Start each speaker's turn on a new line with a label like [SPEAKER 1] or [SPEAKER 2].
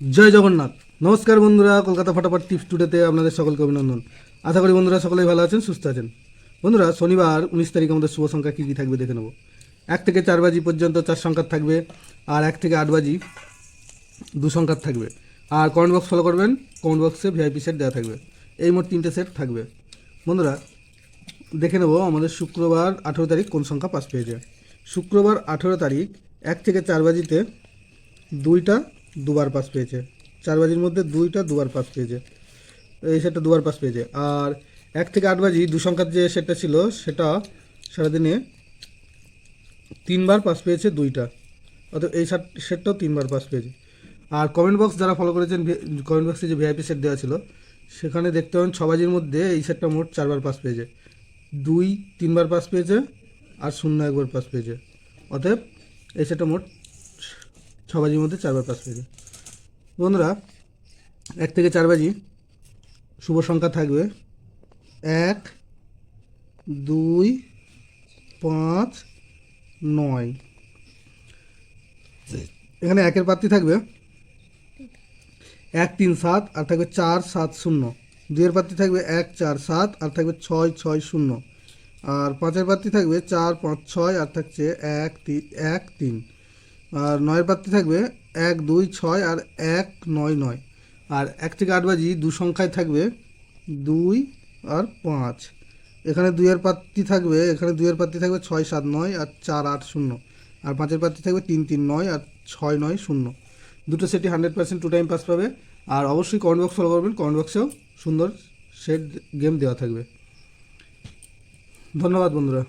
[SPEAKER 1] জয় জগন্নাথ। নমস্কার বন্ধুরা, কলকাতা ফটাফট টিপস টুডেতে আপনাদের সকলকে অভিনন্দন। আশা করি বন্ধুরা সকলেই ভালো আছেন, সুস্থ আছেন। বন্ধুরা, শনিবার 19 তারিখ আমাদের শুভ সংখ্যা কী কী থাকবে দেখে নেব। 1 থেকে 4 বাজি পর্যন্ত 4 সংখ্যার থাকবে, আর 1 থেকে 8 বাজি 2 সংখ্যার থাকবে। আর কমেন্ট বক্স ফলো করবেন, কমেন্ট বক্সে ভিআইপি সেট দেওয়া থাকবে। এই মোট 3টে সেট থাকবে। বন্ধুরা, দেখে নেব আমাদের শুক্রবার 18 তারিখ কোন সংখ্যা পাস পেয়েছে। শুক্রবার 18 তারিখ 1 থেকে 4 বাজিতে 2টা দুবার পাস পেয়েছে। 4 বাজির মধ্যে 2টা দুবার পাস পেয়েছে, এই সেটটা দুবার পাস পেয়েছে। আর 1 থেকে 8 বাজি 2 সংখ্যার যে সেটটা ছিল সেটা সারাদিনে 3বার পাস পেয়েছে 2টা, অর্থাৎ এই সেটটাও 3বার পাস পেয়েছে। আর কমেন্ট বক্স যারা ফলো করেছেন, কমেন্ট বক্সে যে ভিআইপি সেট দেওয়া ছিল সেখানে দেখতে পাবেন 6 বাজির মধ্যে এই সেটটা মোট 4বার পাস পেয়েছে। 2 3বার পাস পেয়েছে আর 0 1বার পাস পেয়েছে, অতএব এই সেটটা মোট 6 বাজির মধ্যে 4বার পাস পেয়েছে। বন্ধুরা, 1 থেকে 4 বাজি শুভ সংখ্যা থাকবে 1 2 5 9। এখানে 1-এর প্রার্থী থাকবে 1 3 7 আর থাকবে 4 7 0। 2-এর প্রার্থী থাকবে 1 4 7 আর থাকবে 6 6 0। আর 5-এর প্রার্থী থাকবে 4 5 6 আর থাকছে 1 3। আর 9-এর প্রার্থী থাকবে 1 2 6 আর 1 9 9। আর 1 থেকে 8 বাজি 2 সংখ্যায় থাকবে 2 আর 5। এখানে 2-এর প্রার্থী থাকবে 6 7 9 আর 4 8 0। আর 5-এর প্রার্থী থাকবে 3 3 9 আর 6 9 0। দুটো সেটই 100% 2 টাইম পাস পাবে। আর অবশ্যই কমেন্ট বক্স ফলো করবেন, কমেন্ট বক্সেও সুন্দর সেট গেম দেওয়া থাকবে। ধন্যবাদ বন্ধুরা।